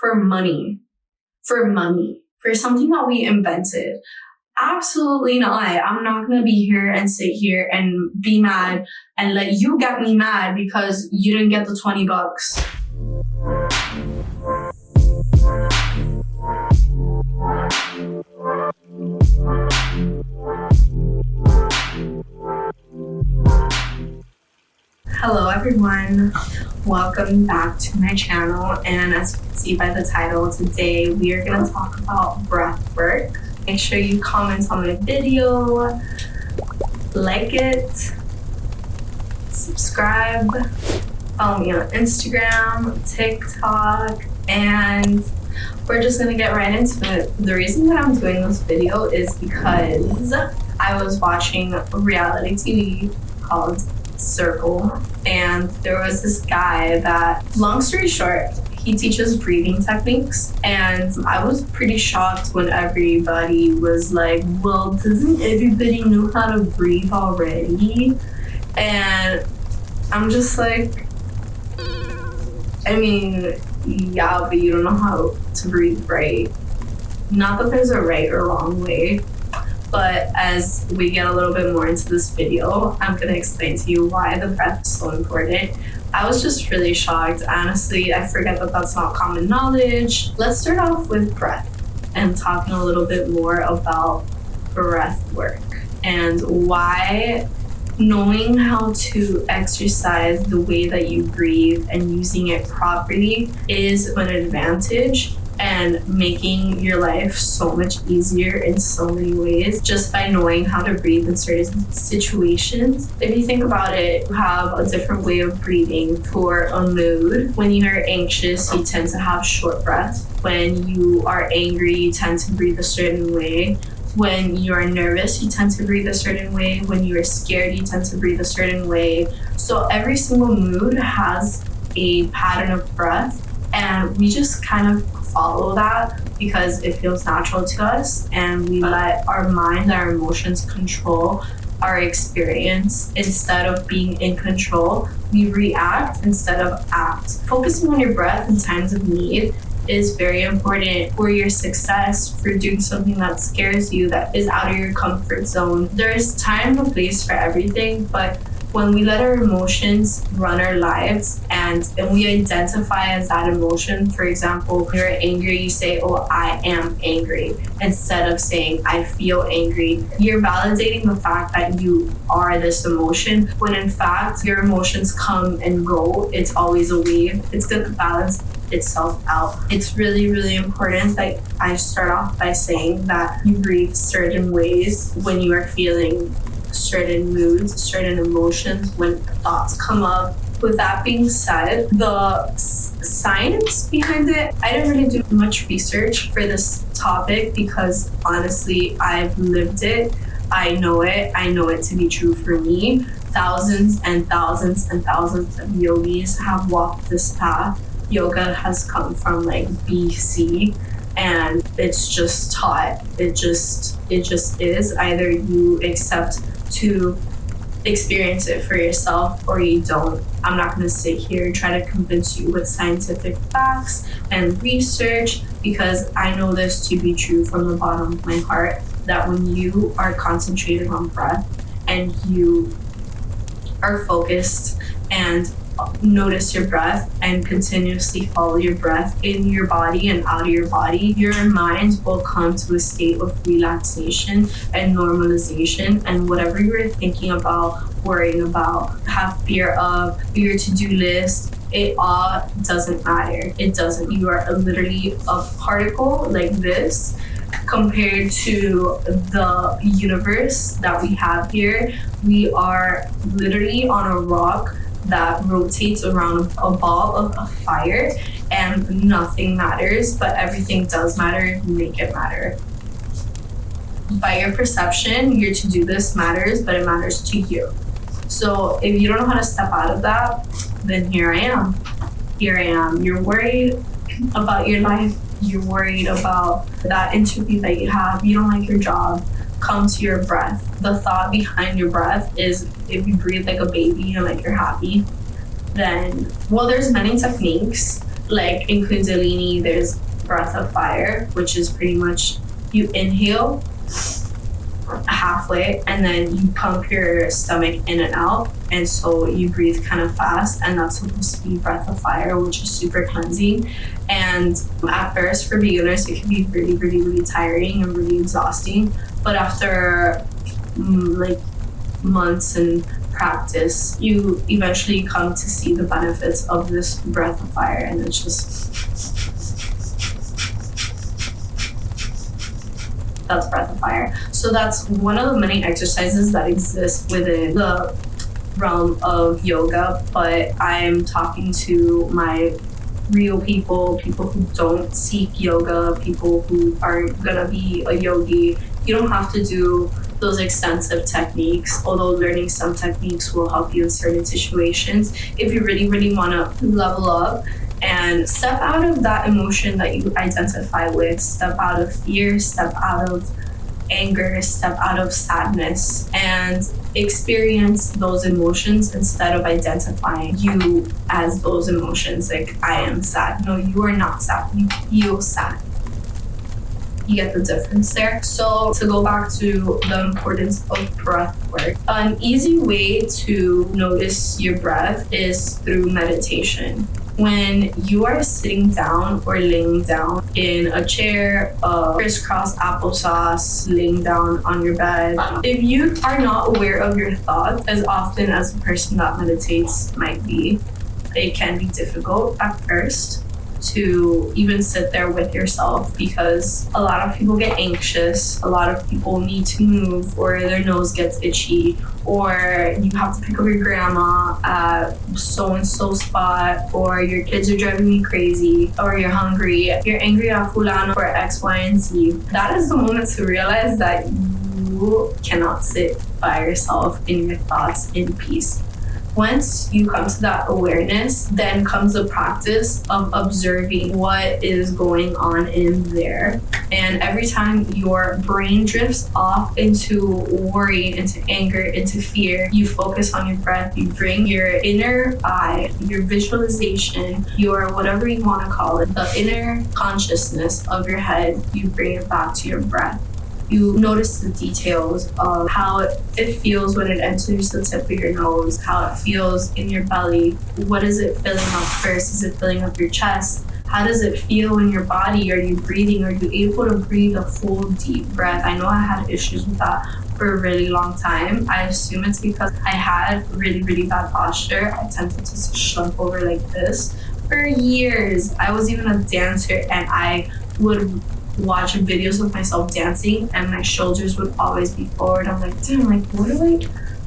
for money, for something that we invented. Absolutely not. I'm not going to be here and sit here and be mad and let you get me mad because you didn't get the $20. Hello everyone, welcome back to my channel, and as you can see by the title, today we are going to talk about breath work. Make sure you comment on my video, like it, subscribe, follow me on Instagram, TikTok, and we're just going to get right into it. The reason that I'm doing this video is because I was watching reality TV called Circle, and there was this guy that, long story short, he teaches breathing techniques, and I was pretty shocked when everybody was like, well, doesn't everybody know how to breathe already? And I'm just like, I mean, yeah, but you don't know how to breathe right. Not that there's a right or wrong way, but as we get a little bit more into this video, I'm going to explain to you why the breath is so important. I was just really shocked. Honestly, I forget that that's not common knowledge. Let's start off with breath and talking a little bit more about breath work and why knowing how to exercise the way that you breathe and using it properly is an advantage and making your life so much easier in so many ways just by knowing how to breathe in certain situations. If you think about it, you have a different way of breathing for a mood. When you're anxious, you tend to have short breath. When you are angry, you tend to breathe a certain way. When you're nervous, you tend to breathe a certain way. When you're scared, you tend to breathe a certain way. So every single mood has a pattern of breath, and we just kind of follow that because it feels natural to us, and we let our mind, our emotions control our experience. Instead of being in control, we react instead of act. Focusing on your breath in times of need is very important for your success, for doing something that scares you, that is out of your comfort zone. There's time and place for everything, but when we let our emotions run our lives and we identify as that emotion, for example, when you're angry, you say, oh, I am angry, instead of saying, I feel angry. You're validating the fact that you are this emotion, when in fact, your emotions come and go. It's always a wave. It's going to balance itself out. It's really, really important that I start off by saying that you breathe certain ways when you are feeling certain moods, certain emotions, when thoughts come up. With that being said, the science behind it, I didn't really do much research for this topic because honestly, I've lived it. I know it to be true for me. Thousands and thousands and thousands of yogis have walked this path. Yoga has come from like BC, and it's just taught. It just is. Either you accept to experience it for yourself or you don't. I'm not going to sit here and try to convince you with scientific facts and research, because I know this to be true from the bottom of my heart, that when you are concentrated on breath and you are focused and notice your breath and continuously follow your breath in your body and out of your body, your mind will come to a state of relaxation and normalization, and whatever you're thinking about, worrying about, have fear of, your to-do list, it all doesn't matter. It doesn't. You are literally a particle like this compared to the universe that we have here. We are literally on a rock that rotates around a ball of a fire, and nothing matters, but everything does matter if you make it matter. By your perception, your to-do list matters, but it matters to you. So if you don't know how to step out of that, then here I am. You're worried about your life. You're worried about that interview that you have. You don't like your job. Come to your breath. The thought behind your breath is, if you breathe like a baby and like you're happy, then, well, there's many techniques. Like in Kundalini, there's breath of fire, which is pretty much you inhale halfway and then you pump your stomach in and out, and so you breathe kind of fast, and that's supposed to be breath of fire, which is super cleansing. And at first for beginners it can be really really really tiring and really exhausting, but after like months and practice, you eventually come to see the benefits of this breath of fire, and it's just that's breath of fire. So that's one of the many exercises that exist within the realm of yoga, but I'm talking to my real people who don't seek yoga, people who are gonna be a yogi. You don't have to do those extensive techniques, although learning some techniques will help you in certain situations. If you really, really wanna level up and step out of that emotion that you identify with, step out of fear, step out of anger, step out of sadness, and experience those emotions instead of identifying you as those emotions. Like, I am sad. No, you are not sad. You feel sad. You get the difference there. So to go back to the importance of breath work, an easy way to notice your breath is through meditation. When you are sitting down or laying down in a chair, crisscross applesauce, laying down on your bed, if you are not aware of your thoughts as often as a person that meditates might be, it can be difficult at first to even sit there with yourself, because a lot of people get anxious, a lot of people need to move, or their nose gets itchy, or you have to pick up your grandma at so-and-so spot, or your kids are driving you crazy, or you're hungry, you're angry at fulano for X, Y, and Z. That is the moment to realize that you cannot sit by yourself in your thoughts in peace. Once you come to that awareness, then comes the practice of observing what is going on in there. And every time your brain drifts off into worry, into anger, into fear, you focus on your breath. You bring your inner eye, your visualization, your whatever you want to call it, the inner consciousness of your head, you bring it back to your breath. You notice the details of how it feels when it enters the tip of your nose, how it feels in your belly. What is it filling up first? Is it filling up your chest? How does it feel in your body? Are you breathing? Are you able to breathe a full deep breath? I know I had issues with that for a really long time. I assume it's because I had really, really bad posture. I tended to slump over like this for years. I was even a dancer, and I would watch videos of myself dancing and my shoulders would always be forward. I'm like, damn, like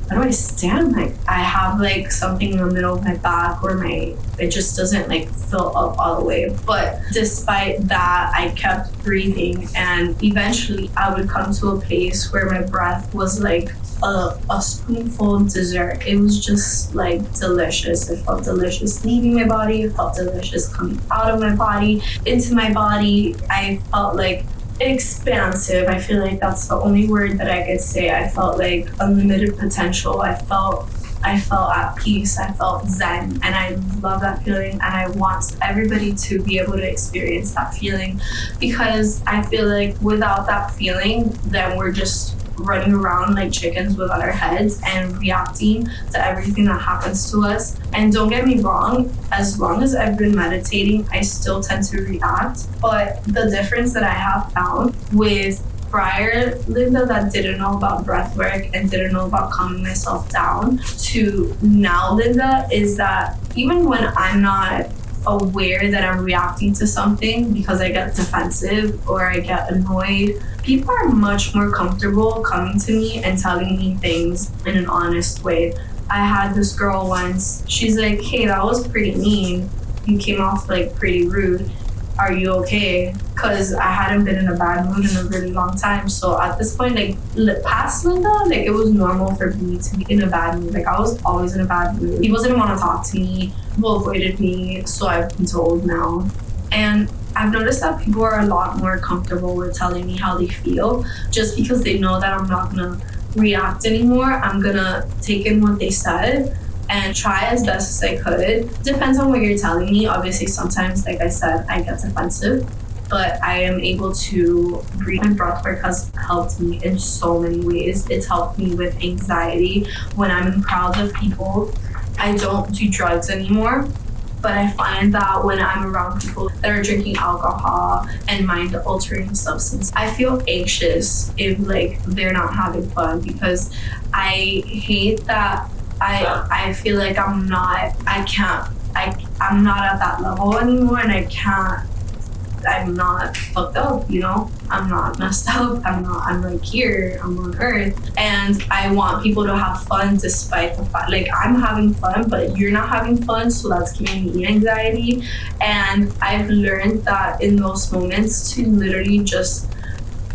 how do I stand? Like I have like something in the middle of my back, or it just doesn't like fill up all the way. But despite that, I kept breathing, and eventually I would come to a place where my breath was like a spoonful of dessert. It was just like delicious. It felt delicious leaving my body. It felt delicious coming out of my body into my body. I felt like expansive. I feel like that's the only word that I could say. I felt like unlimited potential. I felt at peace. I felt zen, and I love that feeling, and I want everybody to be able to experience that feeling, because I feel like without that feeling, then we're just running around like chickens without our heads and reacting to everything that happens to us. And don't get me wrong, as long as I've been meditating, I still tend to react. But the difference that I have found with prior Linda that didn't know about breath work and didn't know about calming myself down to now Linda is that even when I'm not aware that I'm reacting to something because I get defensive or I get annoyed, people are much more comfortable coming to me and telling me things in an honest way. I had this girl once, she's like, hey, that was pretty mean. You came off like pretty rude. Are you okay? Because I hadn't been in a bad mood in a really long time. So at this point, like past Linda, like it was normal for me to be in a bad mood. Like I was always in a bad mood. People didn't want to talk to me. People avoided me. So I've been told now. And I've noticed that people are a lot more comfortable with telling me how they feel, just because they know that I'm not gonna react anymore. I'm gonna take in what they said and try as best as I could. Depends on what you're telling me. Obviously, sometimes, like I said, I get defensive, but I am able to breathe. And breathwork has helped me in so many ways. It's helped me with anxiety when I'm in crowds of people. I don't do drugs anymore, but I find that when I'm around people that are drinking alcohol and mind-altering substance, I feel anxious if like they're not having fun, because I hate that I feel like I'm not at that level anymore, and I'm not fucked up, you know? I'm not messed up. I'm like here, I'm on earth. And I want people to have fun despite the fact, like I'm having fun, but you're not having fun. So that's giving me anxiety. And I've learned that in those moments to literally just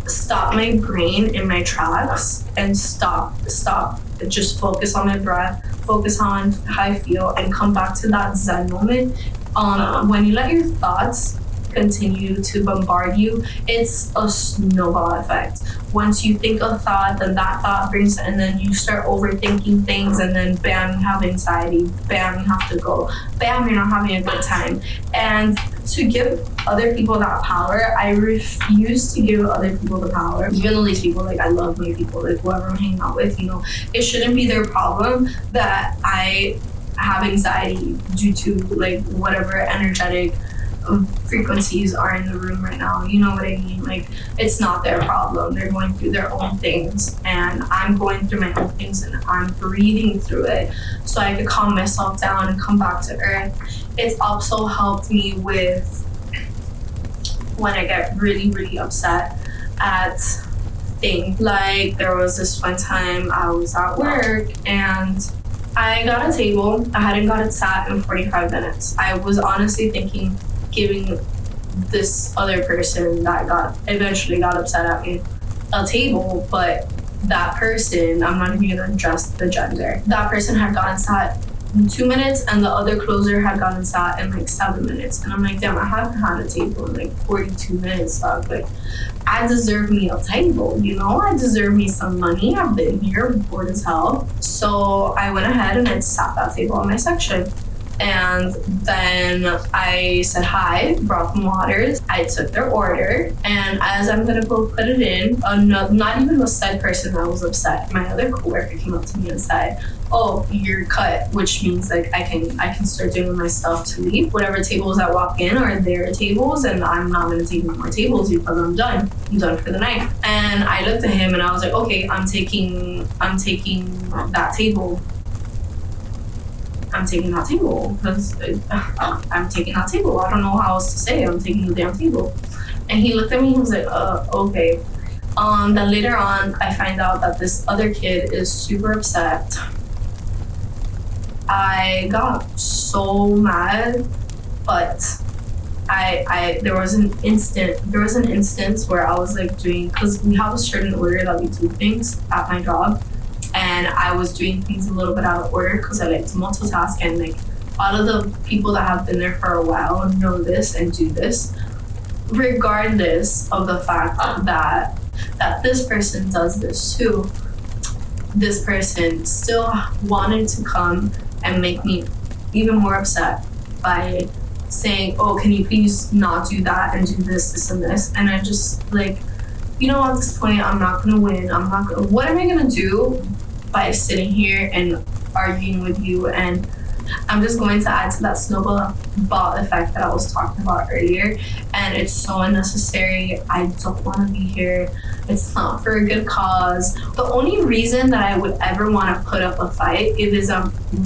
stop my brain in my tracks and stop, just focus on my breath, focus on how I feel, and come back to that Zen moment. When you let your thoughts continue to bombard you, it's a snowball effect. Once you think a thought, then that thought brings, and then you start overthinking things, and then bam, you have anxiety, bam, you have to go, bam, you're not having a good time. And to give other people that power, I refuse to give other people the power. Even though these people, like I love my people, like whoever I'm hanging out with, you know, it shouldn't be their problem that I have anxiety due to like whatever energetic frequencies are in the room right now. You know what I mean? Like, it's not their problem. They're going through their own things, and I'm going through my own things, and I'm breathing through it so I could calm myself down and come back to earth. It's also helped me with when I get really, really upset at things. Like, there was this one time I was at work and I got a table. I hadn't got it sat in 45 minutes. I was honestly thinking giving this other person that eventually got upset at me a table, but that person, I'm not even gonna address the gender, that person had gotten sat in 2 minutes and the other closer had gotten sat in like 7 minutes. And I'm like, damn, I haven't had a table in like 42 minutes, dog. Like, I deserve me a table, you know? I deserve me some money. I've been here, bored as hell. So I went ahead and I sat that table in my section. And then I said hi, brought them waters. I took their order, and as I'm gonna go put it in, not even the said person that was upset, my other coworker came up to me and said, "Oh, you're cut," which means like I can start doing my stuff to leave. Whatever tables that walk in are their tables, and I'm not gonna take more tables because I'm done. I'm done for the night. And I looked at him and I was like, okay, I'm taking that table. I'm taking that table because I'm taking that table. I don't know how else to say. I'm taking the damn table. And he looked at me and he was like, okay. Then later on, I find out that this other kid is super upset. I got so mad, but there was an instance where I was like doing, because we have a certain order that we do things at my job. And I was doing things a little bit out of order because I like to multitask, and like all of the people that have been there for a while know this and do this, regardless of the fact that this person does this too. This person still wanted to come and make me even more upset by saying, "Oh, can you please not do that and do this and this?" And I just like, you know, at this point, I'm not gonna win. What am I gonna do by sitting here and arguing with you? And I'm just going to add to that snowball effect that I was talking about earlier. And it's so unnecessary. I don't want to be here. It's not for a good cause. The only reason that I would ever want to put up a fight is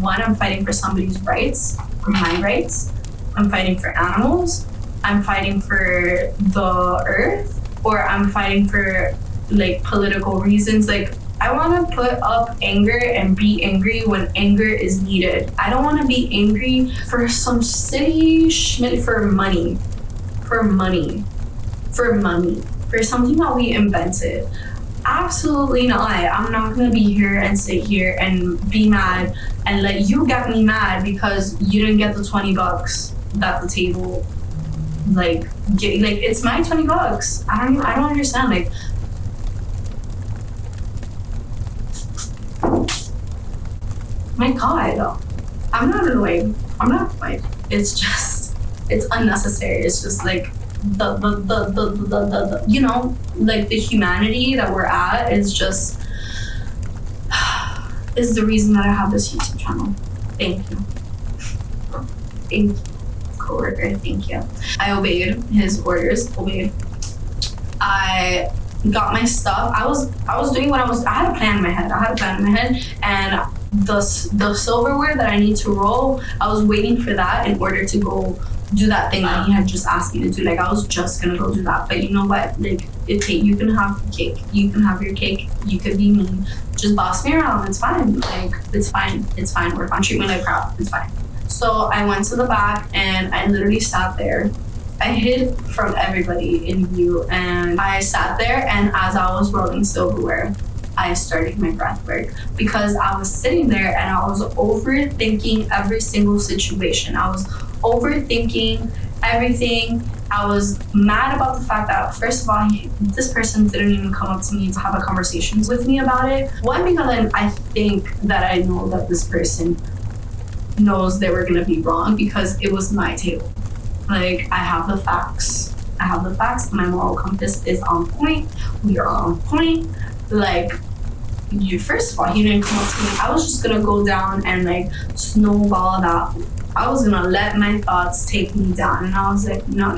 one, I'm fighting for somebody's rights, my rights. I'm fighting for animals. I'm fighting for the earth. Or I'm fighting for like political reasons. Like, I want to put up anger and be angry when anger is needed. I don't want to be angry for some silly shit, for money, for something that we invented. Absolutely not. I'm not going to be here and sit here and be mad and let you get me mad because you didn't get the $20 that the table it's my $20. I don't understand. Like, my God, I'm not annoyed. I'm not annoyed. It's just, it's unnecessary. It's just like the you know, like the humanity that we're at is just, is the reason that I have this YouTube channel. Thank you. Thank you, coworker. Thank you. I obeyed his orders. I got my stuff. I was doing what I had a plan in my head. And the silverware that I need to roll, I was waiting for that in order to go do that thing that he had just asked me to do. Like, I was just gonna go do that. But you know what? Like, you can have the cake. You can have your cake. You could be mean. Just boss me around. It's fine. Like, it's fine. It's fine. Work on treat me like crap. It's fine. So I went to the back and I literally sat there. I hid from everybody in view, and I sat there, and as I was rolling silverware, I started my breath work, because I was sitting there and I was overthinking every single situation. I was overthinking everything. I was mad about the fact that, first of all, this person didn't even come up to me to have a conversation with me about it. One, because I think that I know that this person knows they were gonna be wrong, because it was my table. Like, I have the facts. My moral compass is on point. We are on point. Like, first of all, he didn't come up to me. I was just gonna go down and like snowball that. I was gonna let my thoughts take me down. And I was like, no.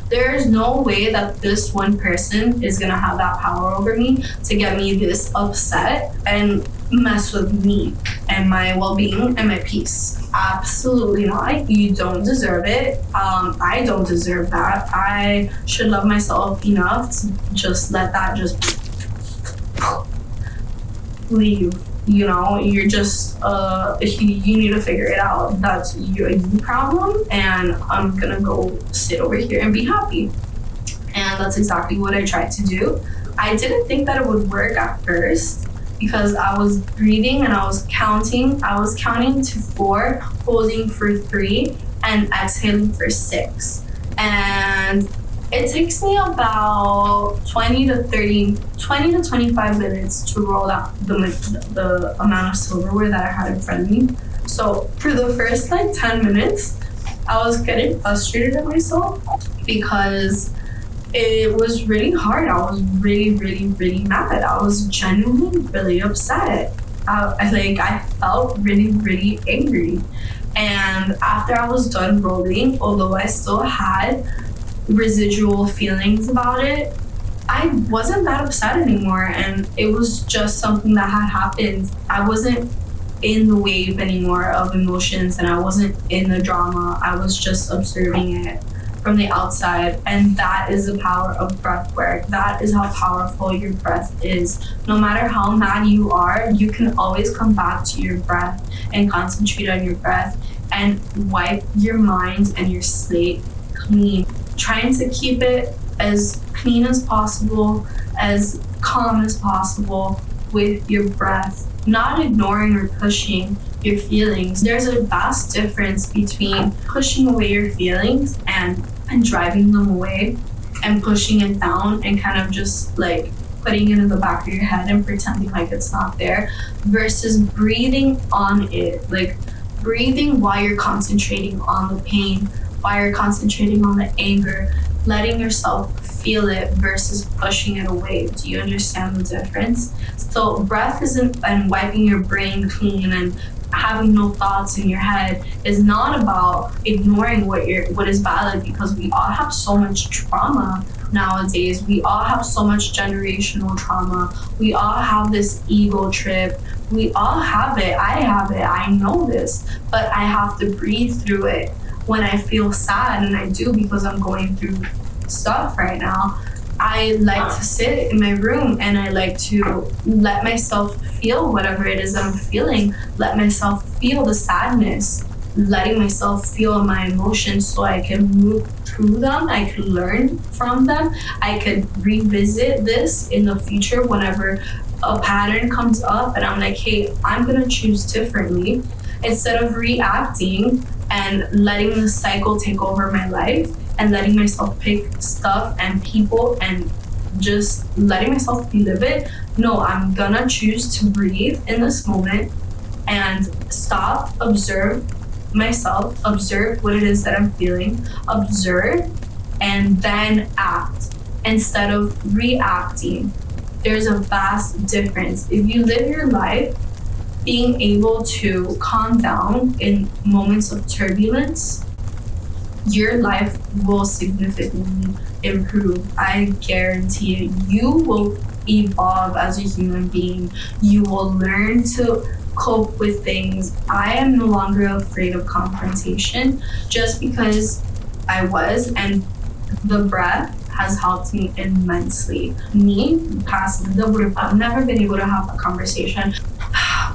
There's no way that this one person is gonna have that power over me to get me this upset and mess with me and my well-being and my peace. Absolutely not. You don't deserve it. I don't deserve that. I should love myself enough to just let that just leave. You know, you're just you need to figure it out. That's your problem, and I'm gonna go sit over here and be happy. And that's exactly what I tried to do. I didn't think that it would work at first, because I was breathing and I was counting. I was counting to 4, holding for 3, and exhaling for 6. And it takes me about 20 to 25 minutes to roll out the amount of silverware that I had in front of me. So for the first like 10 minutes, I was getting frustrated at myself, because it was really hard. I was really mad. I was genuinely really upset. I felt really angry. And after I was done rolling, although I still had residual feelings about it, I wasn't that upset anymore. And it was just something that had happened. I wasn't in the wave anymore of emotions, and I wasn't in the drama. I was just observing it from the outside. And that is the power of breath work. That is how powerful your breath is. No matter how mad you are, you can always come back to your breath and concentrate on your breath and wipe your mind and your slate clean. Trying to keep it as clean as possible, as calm as possible with your breath, not ignoring or pushing your feelings. There's a vast difference between pushing away your feelings and driving them away, and pushing it down and kind of just like putting it in the back of your head and pretending like it's not there, versus breathing on it, like breathing while you're concentrating on the pain, while you're concentrating on the anger, letting yourself feel it versus pushing it away. Do you understand the difference? So breath isn't, and wiping your brain clean and having no thoughts in your head is not about ignoring what is valid, because we all have so much trauma nowadays. We all have so much generational trauma. We all have this ego trip. We all have it. I have it. I know this, but I have to breathe through it. When I feel sad, and I do because I'm going through stuff right now, I like to sit in my room and I like to let myself feel whatever it is that I'm feeling, let myself feel the sadness, letting myself feel my emotions so I can move through them, I can learn from them, I could revisit this in the future whenever a pattern comes up and I'm like, hey, I'm gonna choose differently, instead of reacting and letting the cycle take over my life and letting myself pick stuff and people and just letting myself live it. No, I'm gonna choose to breathe in this moment, and stop, observe myself, observe what it is that I'm feeling, observe, and then act instead of reacting. There's a vast difference. If you live your life being able to calm down in moments of turbulence, your life will significantly improve. I guarantee it. You will evolve as a human being. You will learn to cope with things. I am no longer afraid of confrontation just because I was, and the breath has helped me immensely. Me, past Linda, would have never been able to have a conversation.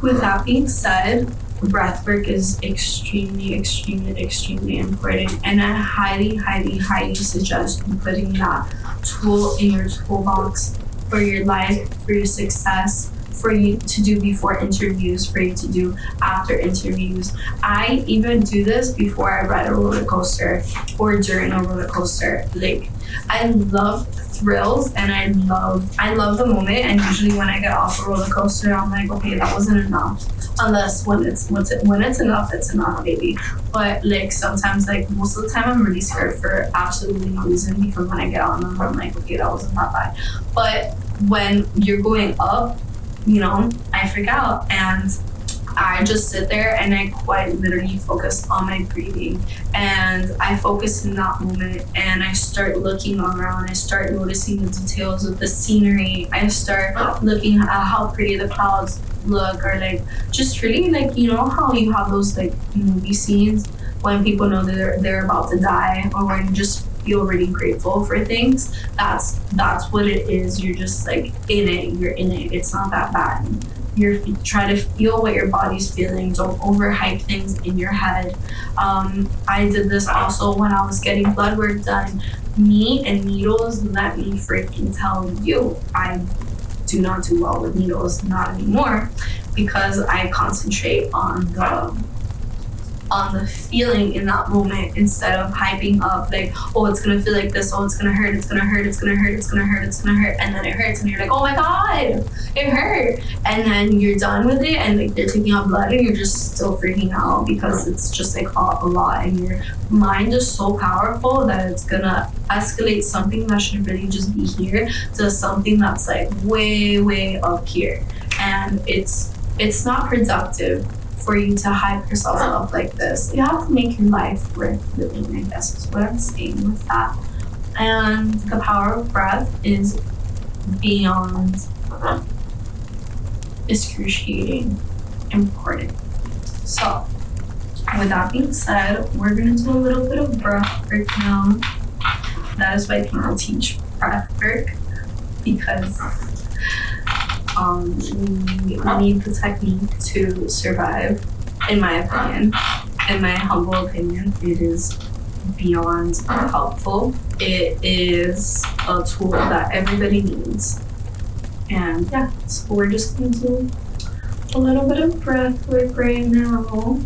With that being said, breath work is extremely, extremely, extremely important, and I highly, highly, highly suggest you putting that tool in your toolbox for your life, for your success, for you to do before interviews, for you to do after interviews. I even do this before I ride a roller coaster or during a roller coaster. Like, I love thrills, and I love the moment, and usually when I get off a roller coaster, I'm like, okay, that wasn't enough. Unless when it's enough, it's enough, baby. But like sometimes, like most of the time, I'm really scared for absolutely no reason, because when I get on them, I'm like, okay, that wasn't that bad. But when you're going up, I freak out, and I just sit there and I quite literally focus on my breathing, and I focus in that moment, and I start looking around. I start noticing the details of the scenery. I start looking at how pretty the clouds look, or like just really like, how you have those like movie scenes when people know that they're about to die, or when you just feel really grateful for things. That's what it is. You're just like in it. You're in it. It's not that bad. You try to feel what your body's feeling. Don't overhype things in your head. I did this also when I was getting blood work done. Me and needles, let me freaking tell you, I do not do well with needles, not anymore, because I concentrate on the feeling in that moment instead of hyping up like, oh, it's gonna feel like this, oh, it's gonna hurt, it's gonna hurt, it's gonna hurt, it's gonna hurt, it's gonna hurt, and then it hurts, and you're like, oh my god, it hurt, and then you're done with it, and like they're taking out blood, and you're just still freaking out because it's just like a lot, and your mind is so powerful that it's gonna escalate something that should really just be here to something that's like way, way up here, and it's not productive for you to hype yourself up like this. You have to make your life worth living, I guess is what I'm saying with that. And the power of breath is beyond excruciating important. So, with that being said, we're gonna do a little bit of breath work now. That is why people teach breath work, because we need the technique to survive, in my opinion. In my humble opinion, it is beyond helpful. It is a tool that everybody needs. And yeah, so we're just going to do a little bit of breath work right now.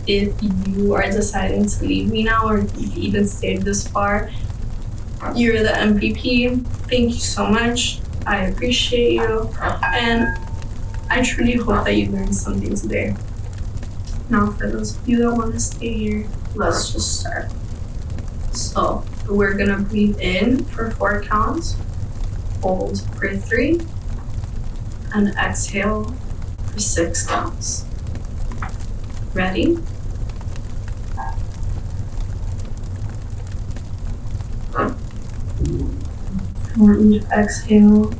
If you are deciding to leave me now, or if you've even stayed this far, you're the MVP. Thank you so much. I appreciate you, and I truly hope that you learned something today. Now, for those of you that want to stay here, let's just start. So, we're gonna breathe in for 4 counts, hold for 3, and exhale for 6 counts. Ready? I want you to exhale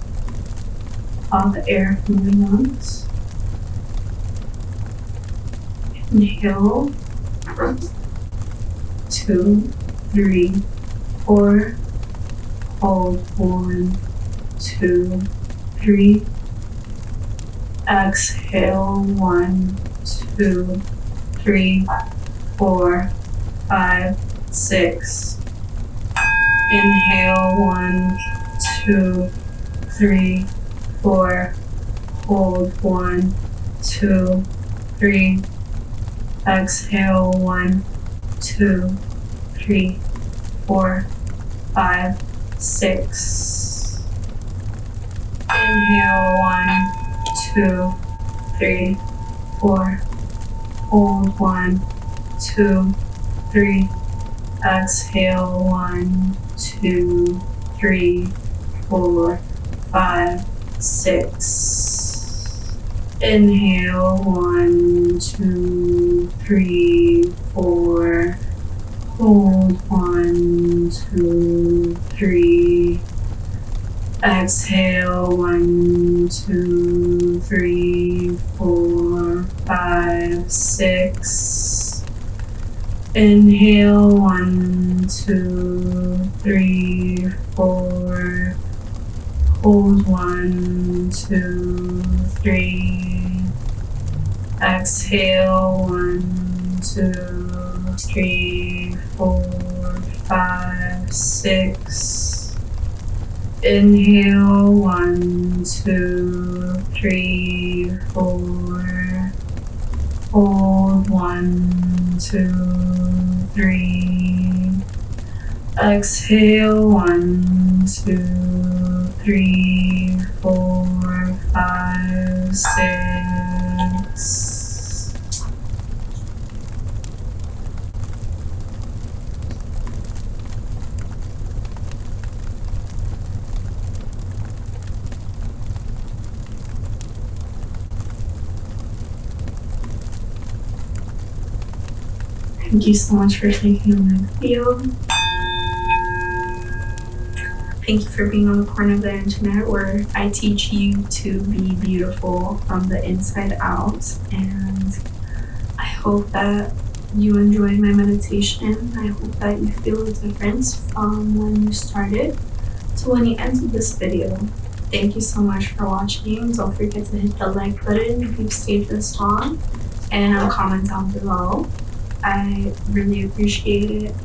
all the air from your lungs. Inhale, 2, 3, 4. Hold, 1, 2, 3. Exhale, 1, 2, 3, 4, 5, 6. Inhale, 1, 2, 3, 4. Hold, 1, 2, 3. Exhale, 1, 2, 3, 4, 5, 6. Inhale, 1, 2, 3, 4. Hold 1, 2, 3. Exhale 1, 2, 3, 4, 5, 6. Inhale 1, 2, 3, 4. Hold 1, 2, 3. Exhale 1, 2, 3, 4, 5, 6. Inhale 1, 2, 3, 4. Hold 1, 2, 3. Exhale 1, 2, 3, 4, 5, 6. Inhale 1, 2, 3, 4. Hold 1, 2, 3. Exhale 1, 2, 3, 4, 5, 6. Thank you so much for taking my video. Thank you for being on the corner of the internet where I teach you to be beautiful from the inside out. And I hope that you enjoyed my meditation. I hope that you feel the difference from when you started to when you ended this video. Thank you so much for watching. Don't forget to hit the like button if you've stayed this long, and comment down below. I really appreciate it.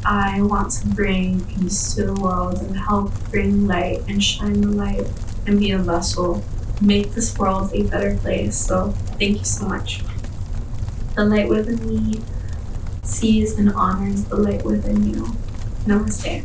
I want to bring peace to the world and help bring light and shine the light and be a vessel, make this world a better place. So thank you so much. The light within me sees and honors the light within you. Namaste.